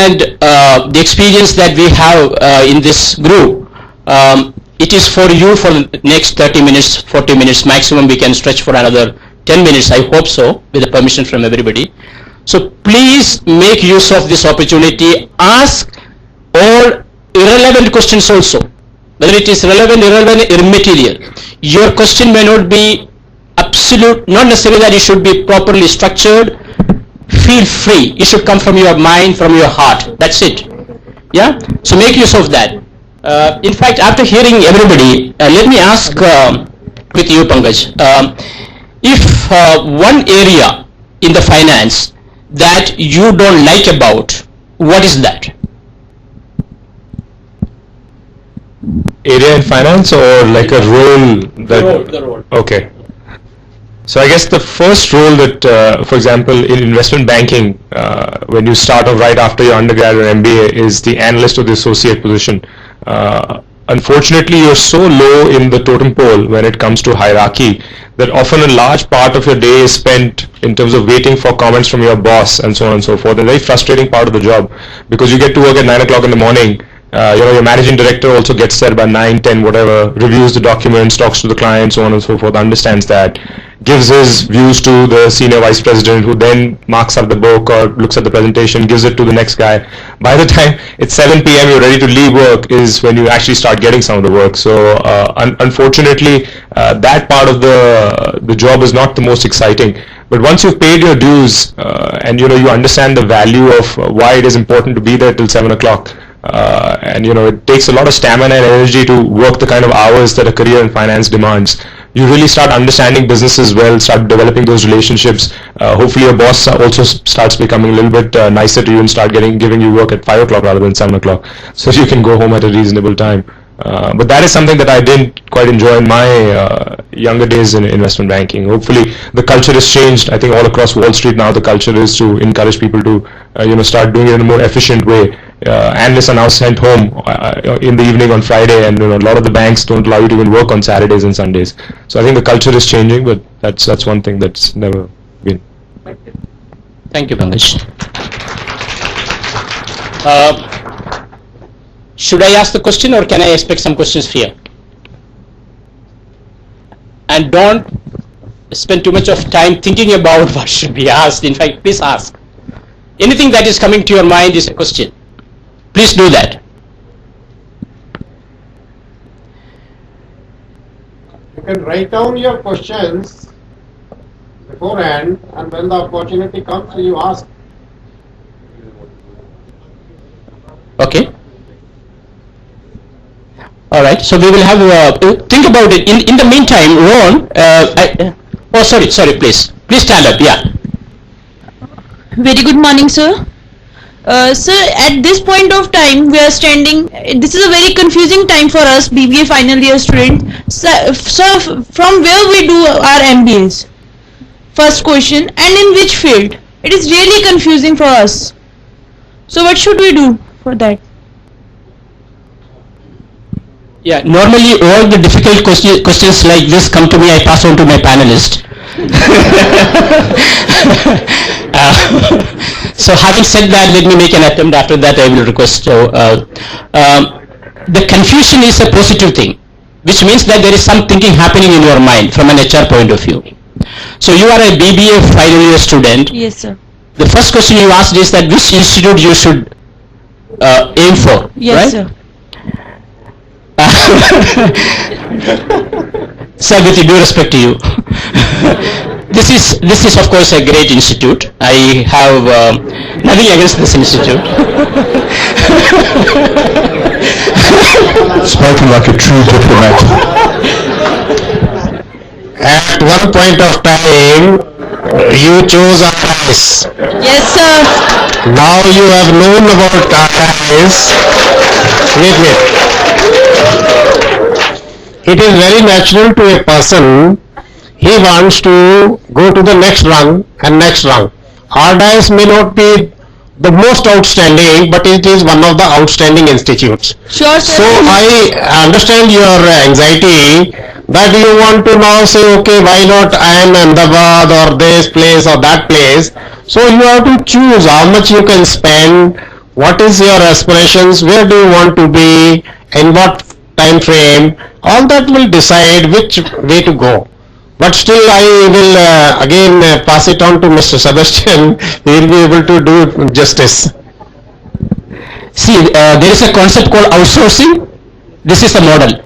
and the experience that we have in this group, it is for you for the next 30 minutes, 40 minutes maximum. We can stretch for another 10 minutes, I hope so, with the permission from everybody. So please make use of this opportunity. Ask all irrelevant questions also, whether it is relevant, irrelevant, immaterial. Your question may not be absolute, not necessarily that it should be properly structured. Feel free. It should come from your mind, from your heart. That's it. Yeah? So make use of that. In fact, after hearing everybody, let me ask with you, Pankaj, if one area in the finance that you don't like about, what is that? Area in finance, or like a role that... The role. Okay. So I guess the first role that, for example, in investment banking, when you start off right after your undergrad or MBA, is the analyst or the associate position. Unfortunately, you're so low in the totem pole when it comes to hierarchy that often a large part of your day is spent in terms of waiting for comments from your boss and so on and so forth. A very frustrating part of the job, because you get to work at 9 o'clock in the morning. Your managing director also gets there by 9, 10, whatever, reviews the documents, talks to the client, so on and so forth, understands that, gives his views to the senior vice president, who then marks up the book or looks at the presentation, gives it to the next guy. By the time it's 7 p.m., you're ready to leave work, is when you actually start getting some of the work. So unfortunately, that part of the job is not the most exciting. But once you've paid your dues and you understand the value of why it is important to be there till 7 o'clock, and it takes a lot of stamina and energy to work the kind of hours that a career in finance demands. You really start understanding businesses well, start developing those relationships. Hopefully your boss also starts becoming a little bit nicer to you and start giving you work at 5 o'clock rather than 7 o'clock, so you can go home at a reasonable time. But that is something that I didn't quite enjoy in my younger days in investment banking. Hopefully the culture has changed. I think all across Wall Street now the culture is to encourage people to start doing it in a more efficient way. Analysts are now sent home in the evening on Friday, and a lot of the banks don't allow you to even work on Saturdays and Sundays. So I think the culture is changing, but that's one thing that's never been. Thank you, Pankaj. Should I ask the question, or can I expect some questions here? And don't spend too much of time thinking about what should be asked. In fact, please ask. Anything that is coming to your mind is a question. Please do that. You can write down your questions beforehand, and when the opportunity comes, you ask. Okay. All right. So we will have think about it. In the meantime, Ron. Sorry. Please stand up. Yeah. Very good morning, sir. Sir, at this point of time, we are standing. This is a very confusing time for us, BBA final year student. So from where we do our MBAs? First question, and in which field? It is really confusing for us. So what should we do for that? Yeah. Normally, all the difficult questions like this come to me. I pass on to my panelist. So having said that, let me make an attempt. After that, I will request. The confusion is a positive thing, which means that there is some thinking happening in your mind from an HR point of view. So you are a BBA final year student. Yes, sir. The first question you asked is that which institute you should aim for, yes, right? Sir. Sir, with due respect to you, this is of course a great institute. I have nothing against this institute. Spoken like a true diplomat. At one point of time, you chose RIS. Yes, sir. Now you have known about RIS. Wait. It is very natural to a person. He wants to go to the next rung and next rung. RDIS may not be the most outstanding, but it is one of the outstanding institutes. Sure, sir. So I understand your anxiety that you want to now say, okay, why not I am Ahmedabad or this place or that place. So you have to choose how much you can spend, what is your aspirations, where do you want to be, in what time frame, all that will decide which way to go. But still I will again pass it on to Mr. Sebastian. He will be able to do justice. See, there is a concept called outsourcing. This is the model.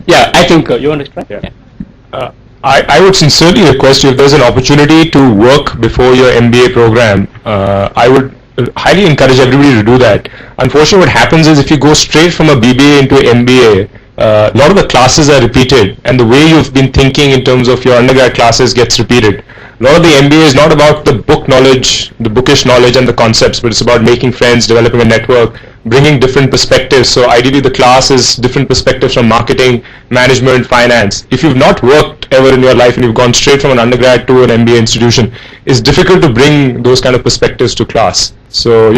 Yeah, I think you want to try? Yeah. I would sincerely request you, if there's an opportunity to work before your MBA program, I would highly encourage everybody to do that. Unfortunately, what happens is if you go straight from a BBA into MBA, a lot of the classes are repeated, and the way you've been thinking in terms of your undergrad classes gets repeated. A lot of the MBA is not about the book knowledge, the bookish knowledge and the concepts, but it's about making friends, developing a network, bringing different perspectives. So ideally the class is different perspectives from marketing, management, finance. If you've not worked ever in your life and you've gone straight from an undergrad to an MBA institution, it's difficult to bring those kind of perspectives to class. So,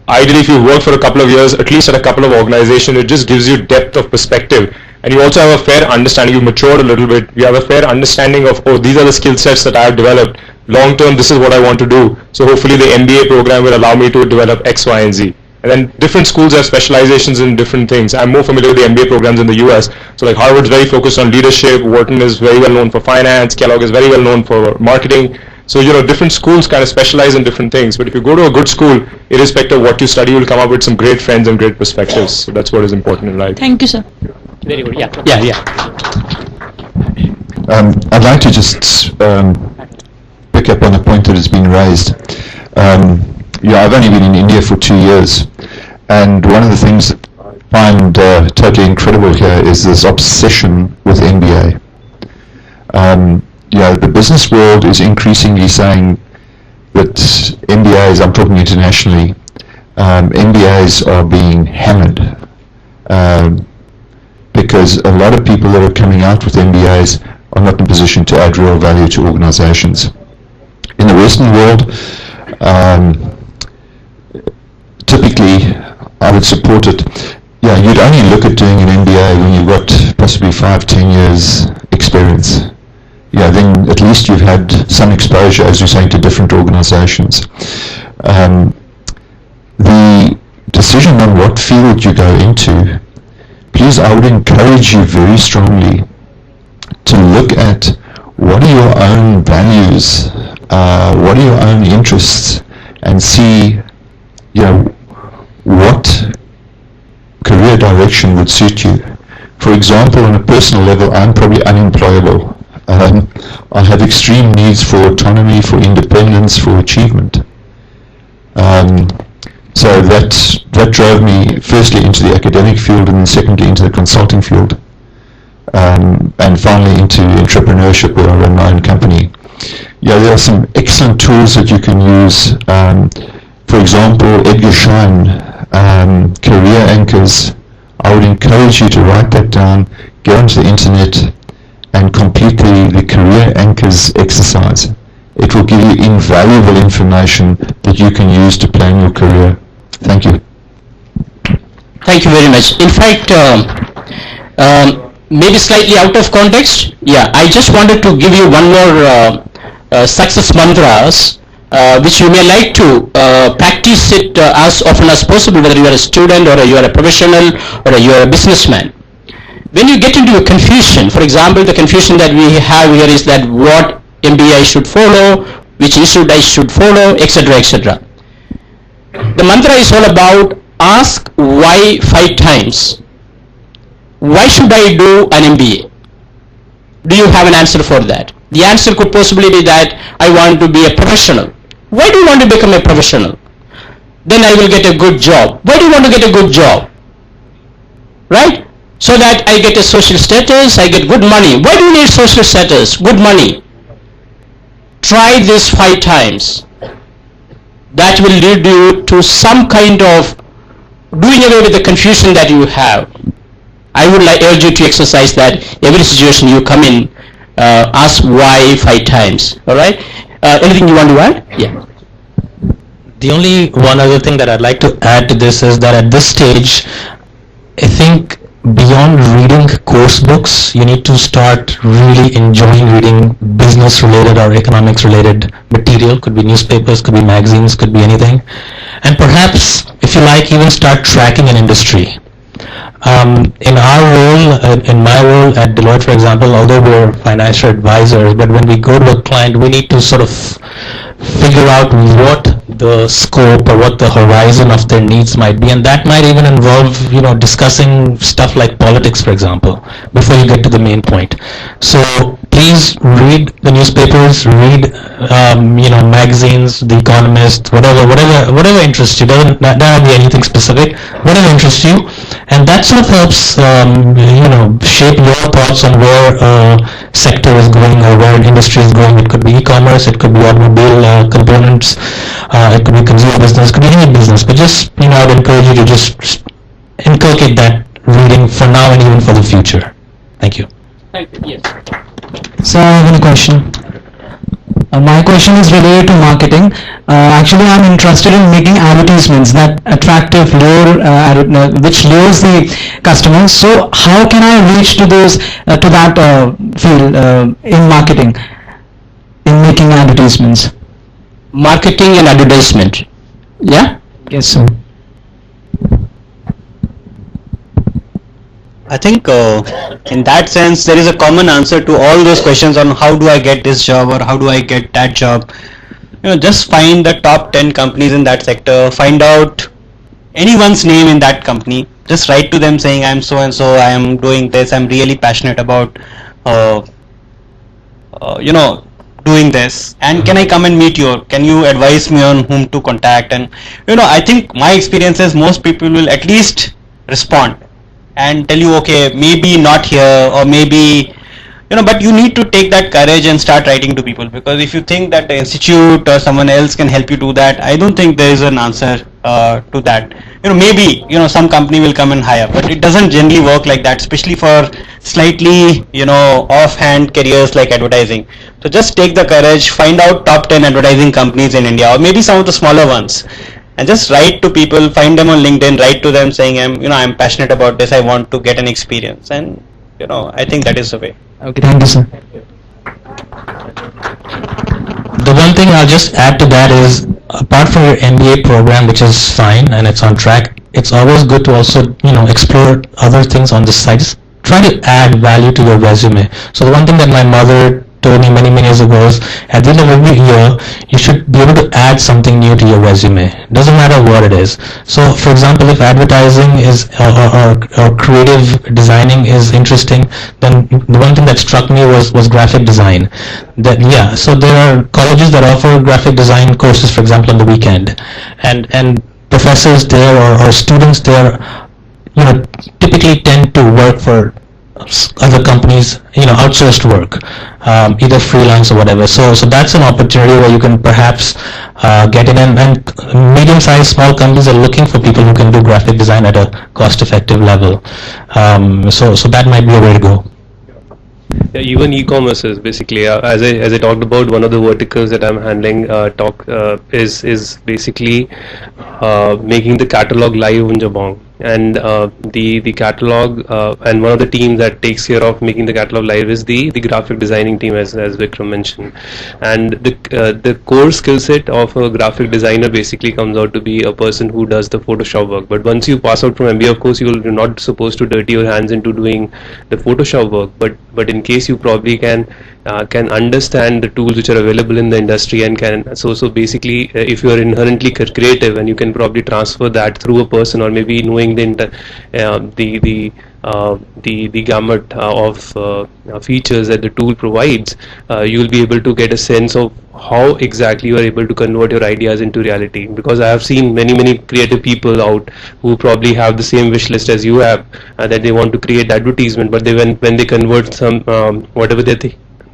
ideally if you work for a couple of years, at least at a couple of organizations, it just gives you depth of perspective. And you also have a fair understanding, you've matured a little bit, you have a fair understanding of, oh, these are the skill sets that I have developed. Long term, this is what I want to do. So hopefully the MBA program will allow me to develop X, Y, and Z. And then different schools have specializations in different things. I'm more familiar with the MBA programs in the US. So like Harvard's very focused on leadership, Wharton is very well known for finance, Kellogg is very well known for marketing. So, different schools kind of specialize in different things. But if you go to a good school, irrespective of what you study, you'll come up with some great friends and great perspectives. So that's what is important in life. Thank you, sir. Very good. Yeah. I'd like to just pick up on a point that has been raised. I've only been in India for 2 years, and one of the things that I find totally incredible here is this obsession with MBA. The business world is increasingly saying that MBAs, I'm talking internationally, MBAs are being hammered because a lot of people that are coming out with MBAs are not in a position to add real value to organizations. In the Western world, typically I would support it. You'd only look at doing an MBA when you've got possibly 5-10 years experience. Then at least you've had some exposure, as you're saying, to different organizations. The decision on what field you go into, please, I would encourage you very strongly to look at what are your own values, what are your own interests, and see, what career direction would suit you. For example, on a personal level, I'm probably unemployable. I have extreme needs for autonomy, for independence, for achievement. So that drove me firstly into the academic field and then secondly into the consulting field. And finally into entrepreneurship, where I run my own company. There are some excellent tools that you can use. For example, Edgar Schein, Career Anchors. I would encourage you to write that down, get onto the internet, and complete the Career Anchors exercise. It will give you invaluable information that you can use to plan your career. Thank you. Thank you very much. In fact, maybe slightly out of context, I just wanted to give you one more success mantras, which you may like to practice it as often as possible, whether you are a student or you are a professional or you are a businessman. When you get into a confusion, for example, the confusion that we have here is that what MBA I should follow, which institute I should follow, etc., etc. The mantra is all about ask why 5 times. Why should I do an MBA? Do you have an answer for that? The answer could possibly be that I want to be a professional. Why do you want to become a professional? Then I will get a good job. Why do you want to get a good job? Right? So that I get a social status, I get good money. Why do you need social status, good money? Try this 5 times. That will lead you to some kind of doing away with the confusion that you have. I would urge you to exercise that every situation you come in, ask why 5 times. Alright? Anything you want to add? Yeah. The only one other thing that I'd like to add to this is that at this stage, I think beyond reading course books, you need to start really enjoying reading business related or economics related material. Could be newspapers, could be magazines, could be anything. And perhaps, if you like, even start tracking an industry. In our role, in my role at Deloitte, for example, although we're financial advisors, but when we go to a client, we need to sort of figure out what the scope or what the horizon of their needs might be, and that might even involve, discussing stuff like politics, for example, before you get to the main point. So please read the newspapers, read, magazines, The Economist, whatever interests you. Doesn't have to be anything specific. Whatever interests you, and that sort of helps, shape your thoughts on where a sector is going or where an industry is going. It could be e-commerce, it could be automobile components, it could be consumer business, it could be any business. But just, I'd encourage you to just inculcate that reading for now and even for the future. Thank you. Thank you. Yes. So I have a question. My question is related to marketing. Actually, I'm interested in making advertisements that attractive, which lures the customers. So how can I reach to those to that field in marketing, in making advertisements? Marketing and advertisement. Yeah? Yes, sir. I think in that sense there is a common answer to all those questions on how do I get this job or how do I get that job. Just find the top 10 companies in that sector, find out anyone's name in that company, just write to them saying I'm so and so, I am doing this, I'm really passionate about doing this, and can I come and meet you, or can you advise me on whom to contact? And I think my experience is most people will at least respond and tell you, okay, maybe not here, or maybe, but you need to take that courage and start writing to people, because if you think that the institute or someone else can help you do that, I don't think there is an answer to that. Maybe, some company will come and hire, but it doesn't generally work like that, especially for slightly, offhand careers like advertising. So just take the courage, find out top 10 advertising companies in India, or maybe some of the smaller ones, and just write to people, find them on LinkedIn, write to them saying, I'm passionate about this, I want to get an experience, and I think that is the way. Okay, thank you, sir. The one thing I'll just add to that is, apart from your MBA program, which is fine and it's on track, it's always good to also, explore other things on the side. Just try to add value to your resume. So the one thing that my mother told me many years ago is, at the end of every year, you should be able to add something new to your resume. Doesn't matter what it is. So, for example, if advertising is or creative designing is interesting, then the one thing that struck me was graphic design. So there are colleges that offer graphic design courses, for example, on the weekend, and professors there or students there, typically tend to work for other companies, outsourced work, either freelance or whatever. So that's an opportunity where you can perhaps get in, and medium-sized small companies are looking for people who can do graphic design at a cost-effective level. So that might be a way to go. Yeah, even e-commerce is basically, as I talked about, one of the verticals that I'm handling is basically making the catalog live on Jabong. And the catalog and one of the teams that takes care of making the catalog live is the graphic designing team, as Vikram mentioned. And the core skill set of a graphic designer basically comes out to be a person who does the Photoshop work. But once you pass out from MBA, of course, you're not supposed to dirty your hands into doing the Photoshop work. But in case you probably can understand the tools which are available in the industry, and can so basically if you are inherently creative, and you can probably transfer that through a person, or maybe knowing the gamut of features that the tool provides, you will be able to get a sense of how exactly you are able to convert your ideas into reality. Because I have seen many creative people out who probably have the same wish list as you have, that they want to create advertisement, but when they convert some whatever they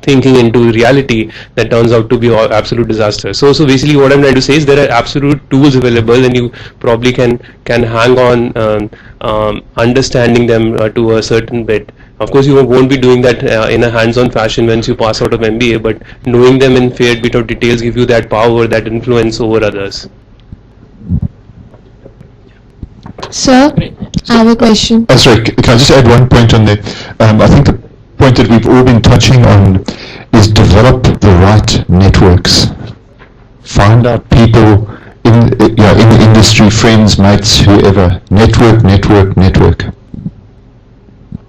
thinking into reality, that turns out to be absolute disaster. So basically what I'm trying to say is there are absolute tools available, and you probably can hang on understanding them to a certain bit. Of course, you won't be doing that in a hands-on fashion once you pass out of MBA, but knowing them in fair bit of details give you that power, that influence over others. Sir, I have a question. Sorry, can I just add one point on there? I think the point that we've all been touching on is develop the right networks. Find out people in the industry, friends, mates, whoever. Network.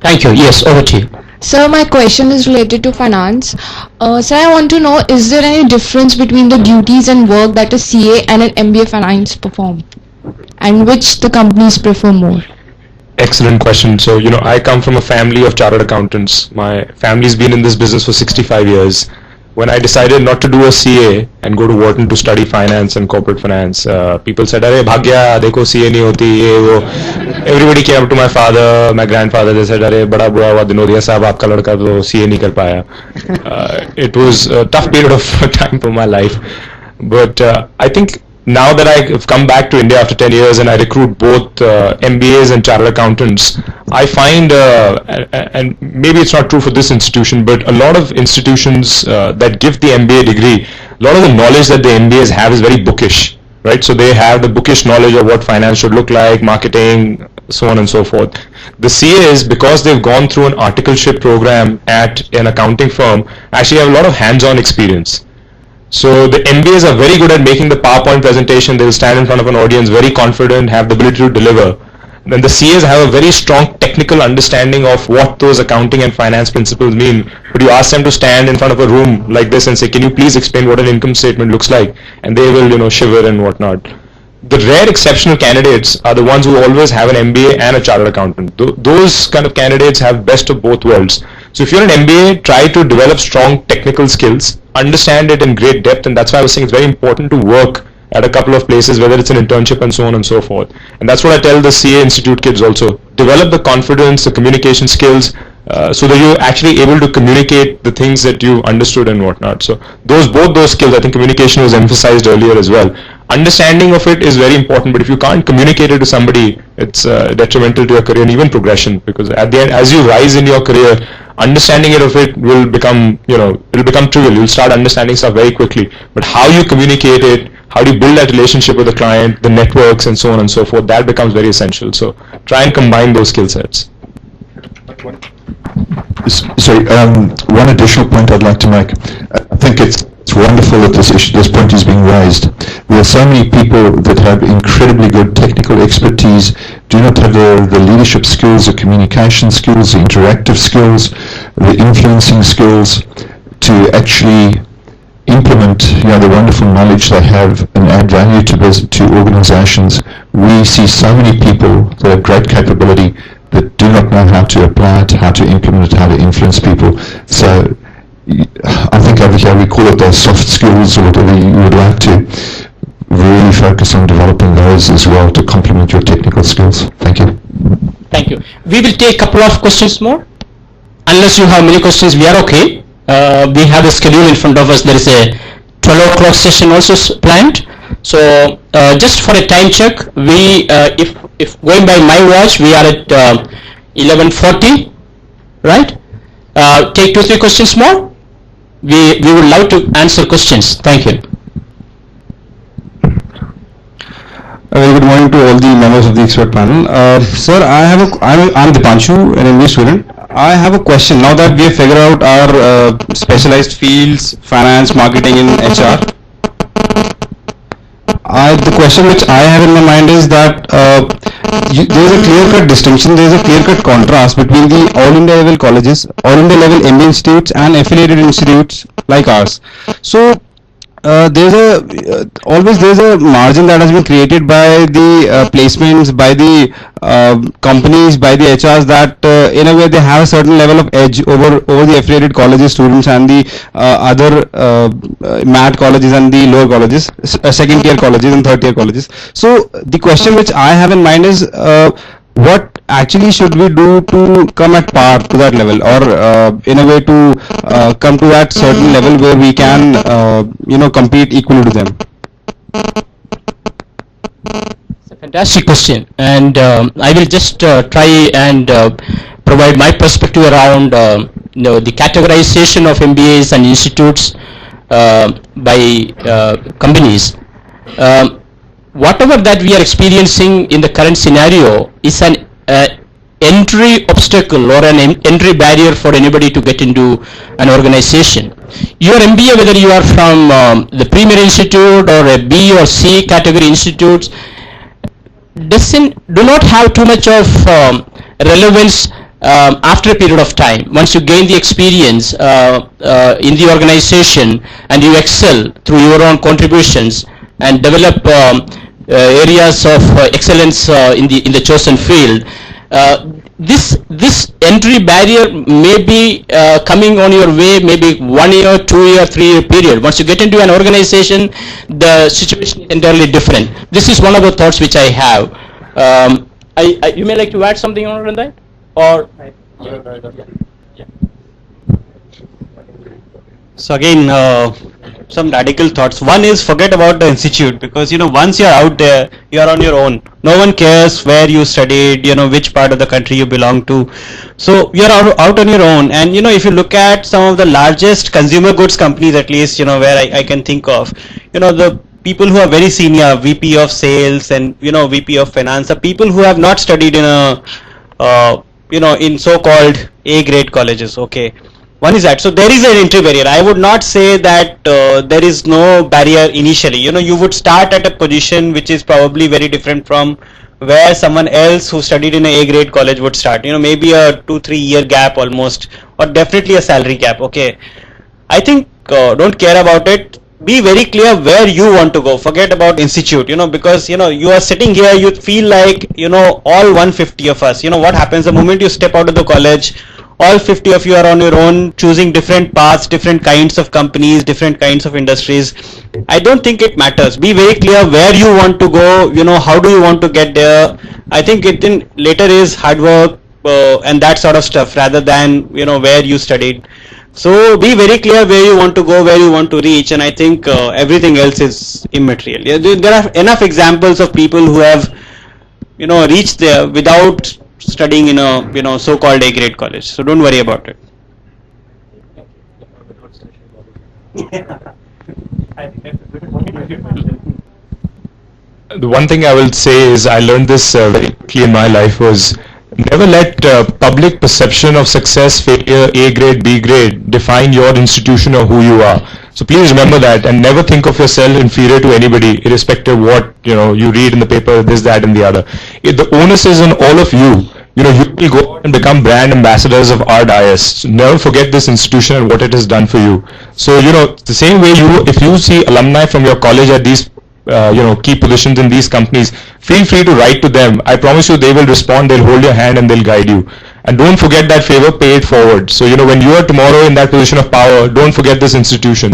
Thank you. Yes, over to you. Sir, my question is related to finance. Sir, I want to know, is there any difference between the duties and work that a CA and an MBA finance perform? And which the companies prefer more? Excellent question. So, I come from a family of chartered accountants. My family's been in this business for 65 years. When I decided not to do a CA and go to Wharton to study finance and corporate finance, people said, "Arey bhagya, dekho CA nahi hoti, ye wo." Everybody came up to my father, my grandfather. They said, "Arey bada bura hua Dinodia sahab, aapka ladka to CA nahi kar paya." It was a tough period of time for my life, but I think now that I've come back to India after 10 years and I recruit both MBAs and chartered accountants, I find, and maybe it's not true for this institution, but a lot of institutions that give the MBA degree, a lot of the knowledge that the MBAs have is very bookish, right? So they have the bookish knowledge of what finance should look like, marketing, so on and so forth. The CAs, because they've gone through an articleship program at an accounting firm, actually have a lot of hands-on experience. So the MBAs are very good at making the PowerPoint presentation. They'll stand in front of an audience very confident, have the ability to deliver. Then the CAs have a very strong technical understanding of what those accounting and finance principles mean. But you ask them to stand in front of a room like this and say, "Can you please explain what an income statement looks like?" And they will, shiver and whatnot. The rare exceptional candidates are the ones who always have an MBA and a chartered accountant. Those kind of candidates have best of both worlds. So if you're an MBA, try to develop strong technical skills, understand it in great depth, and that's why I was saying it's very important to work at a couple of places, whether it's an internship and so on and so forth. And that's what I tell the CA Institute kids also. Develop the confidence, the communication skills, so that you're actually able to communicate the things that you understood and whatnot. So both those skills, I think communication was emphasized earlier as well. Understanding of it is very important, but if you can't communicate it to somebody, it's detrimental to your career and even progression, because at the end, as you rise in your career, understanding it of it will become, it'll become trivial. You'll start understanding stuff very quickly. But how you communicate it, how do you build that relationship with the client, the networks and so on and so forth, that becomes very essential. So try and combine those skill sets. Sorry, one additional point I'd like to make. I think it's wonderful that this point is being raised. There are so many people that have incredibly good technical expertise, do not have the leadership skills, the communication skills, the interactive skills, the influencing skills to actually implement the wonderful knowledge they have and add value to organizations. We see so many people that have great capability that do not know how to apply it, how to implement it, how to influence people. So I think over here we call it those soft skills or whatever you would like to really focus on developing those as well to complement your technical skills. Thank you. Thank you. We will take a couple of questions more. Unless you have many questions, we are okay. We have a schedule in front of us. There is a 12 o'clock session also planned. So just for a time check, we if going by my watch, we are at 11:40, right? Take 2-3 questions more. We would love to answer questions. Thank you. A very good morning to all the members of the expert panel. Sir, I'm Dipanshu, an MBA student. I have a question. Now that we have figured out our specialized fields, finance, marketing and HR, the question which I have in my mind is that there is a clear-cut distinction, there is a clear-cut contrast between the all-India level colleges, all-India level MBA institutes and affiliated institutes like ours. So there's a margin that has been created by the placements, by the companies, by the HRs, that in a way they have a certain level of edge over the affiliated colleges students and the other MAT colleges and the lower colleges, second tier colleges and third tier colleges. So the question which I have in mind is what actually should we do to come at par to that level, or in a way to come to that certain level where we can compete equally to them? It's a fantastic question, and I will just try and provide my perspective around the categorization of MBAs and institutes by companies. whatever that we are experiencing in the current scenario is an entry obstacle or an entry barrier for anybody to get into an organization. Your MBA, whether you are from the Premier Institute or a B or C category institutes, do not have too much of relevance after a period of time. Once you gain the experience in the organization and you excel through your own contributions and develop areas of excellence in the chosen field, this entry barrier may be coming on your way maybe 1 year, 2 year, 3 year period. Once you get into an organization, the situation is entirely different. This is one of the thoughts which I have. You may like to add something on that? Or So again, some radical thoughts. One is forget about the institute, because once you're out there, you're on your own. No one cares where you studied, which part of the country you belong to. So you're out on your own. And if you look at some of the largest consumer goods companies, at least where I can think of, the people who are very senior, VP of sales and VP of finance, are people who have not studied in in so-called A-grade colleges. Okay. One is that. So there is an entry barrier. I would not say that there is no barrier initially. You would start at a position which is probably very different from where someone else who studied in an A-grade college would start. Maybe a 2-3 year gap almost, or definitely a salary gap. Okay. I think don't care about it. Be very clear where you want to go. Forget about institute, because you are sitting here, you feel like all 150 of us. What happens the moment you step out of the college? All 50 of you are on your own, choosing different paths, different kinds of companies, different kinds of industries. I don't think it matters. Be very clear where you want to go, how do you want to get there. I think later is hard work and that sort of stuff, rather than where you studied. So be very clear where you want to go, where you want to reach, and I think everything else is immaterial. There are enough examples of people who have reached there without studying in a so-called A-grade college. So don't worry about it. The one thing I will say is I learned this very quickly in my life was never let public perception of success, failure, A grade, B grade define your institution or who you are. So please remember that, and never think of yourself inferior to anybody, irrespective of what you read in the paper, this, that, and the other. The onus is on all of you. You will go out and become brand ambassadors of RDIS. So never forget this institution and what it has done for you. So the same way if you see alumni from your college at these key positions in these companies, feel free to write to them. I promise you they will respond, they'll hold your hand and they'll guide you. And don't forget that favor, pay it forward. So when you are tomorrow in that position of power, don't forget this institution.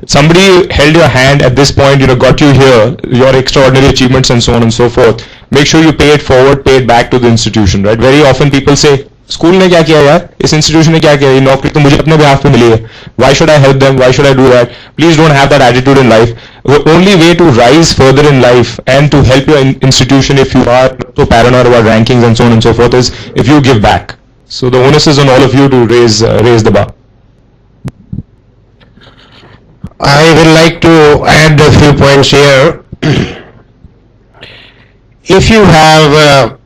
Somebody held your hand at this point, got you here, your extraordinary achievements and so on and so forth. Make sure you pay it forward, pay it back to the institution, right? Very often people say, school ने क्या किया यार, इस institution ने क्या किया, ये नौकरी तो मुझे अपने behalf पे मिली है. Why should I help them? Why should I do that? Please don't have that attitude in life. The only way to rise further in life and to help your institution, if you are so paranoid about rankings and so on and so forth, is if you give back. So the onus is on all of you to raise the bar. I would like to add a few points here. If you have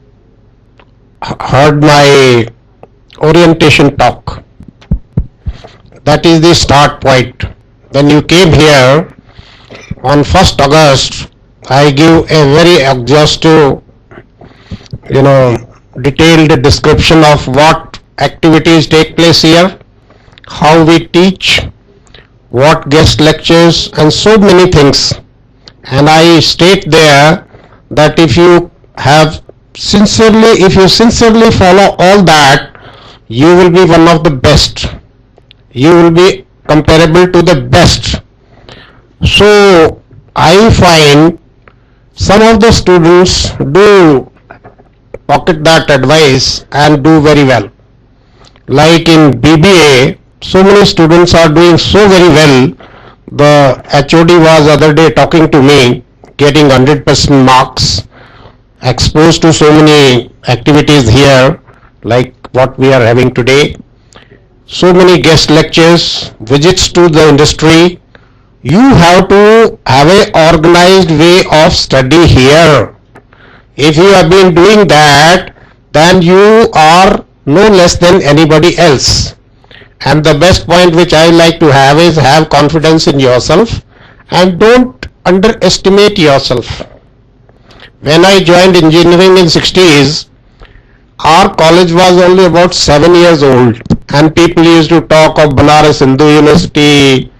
heard my orientation talk, that is the start point. When you came here on 1st August, I give a very exhaustive, detailed description of what activities take place here, how we teach, what guest lectures, and so many things. And I state there that if you sincerely follow all that, you will be one of the best. You will be comparable to the best. So I find some of the students do pocket that advice and do very well. Like in BBA, so many students are doing so very well. The HOD was other day talking to me, getting 100% marks, exposed to so many activities here, like what we are having today. So many guest lectures, visits to the industry, you have to have a organized way of study here. If you have been doing that, then you are no less than anybody else. And the best point which I like to have is have confidence in yourself and don't underestimate yourself. When I joined engineering in 60s, our college was only about 7 years old, and people used to talk of Banaras Hindu University,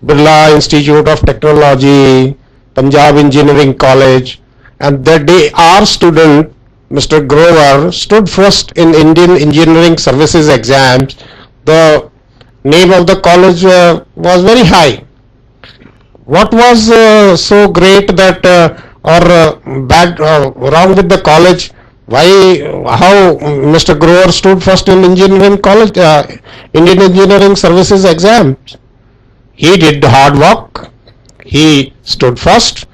Birla Institute of Technology, Punjab Engineering College, and that day our student, Mr. Grover, stood first in Indian Engineering Services exams. The name of the college was very high. What was so great that wrong with the college? How Mr. Grover stood first in engineering college, Indian Engineering Services exams? He did hard work. He stood first.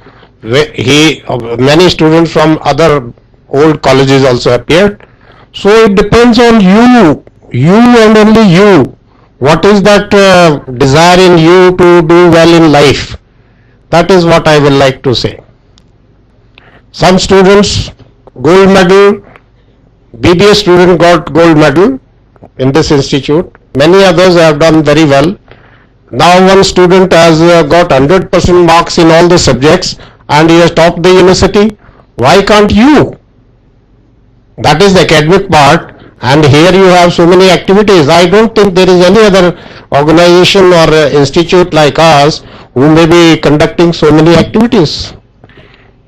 Many students from other old colleges also appeared. So it depends on you and only you. What is that desire in you to do well in life? That is what I will like to say. Some students gold medal, BBA student got gold medal in this institute. Many others have done very well. Now one student has got 100% marks in all the subjects and he has topped the university. Why can't you? That is the academic part, and here you have so many activities. I don't think there is any other organization or institute like us who may be conducting so many activities.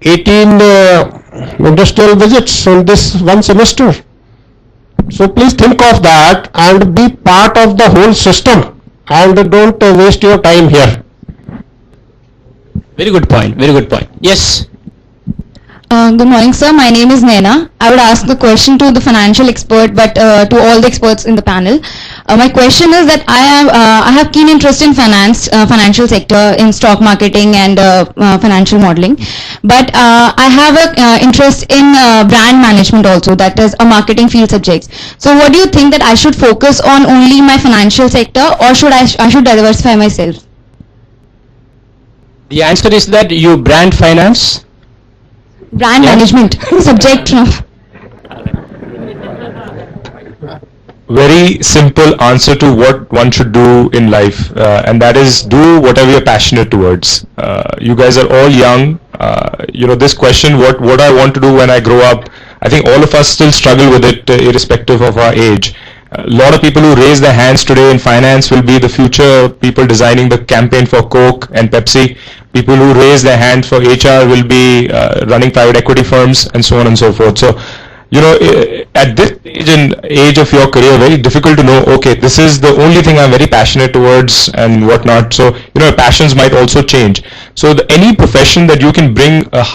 18 industrial visits in this one semester. So please think of that and be part of the whole system and don't waste your time here. Very good point, very good point. Yes. Good morning, sir. My name is Naina. I would ask the question to the financial expert, but to all the experts in the panel. My question is that I have keen interest in financial sector, in stock marketing and financial modeling. But I have a interest in brand management also, that is a marketing field subjects. So what do you think, that I should focus on only my financial sector, or should I should diversify myself? The answer is that you brand finance. Brand management subject. Very simple answer to what one should do in life, and that is do whatever you're passionate towards. You guys are all young. This question, what I want to do when I grow up, I think all of us still struggle with it, irrespective of our age. A lot of people who raise their hands today in finance will be the future people designing the campaign for Coke and Pepsi. People who raise their hands for HR will be running private equity firms, and so on and so forth. So, at this age of your career, very difficult to know, okay, this is the only thing I'm very passionate towards and whatnot. So, passions might also change. So any profession that you can bring a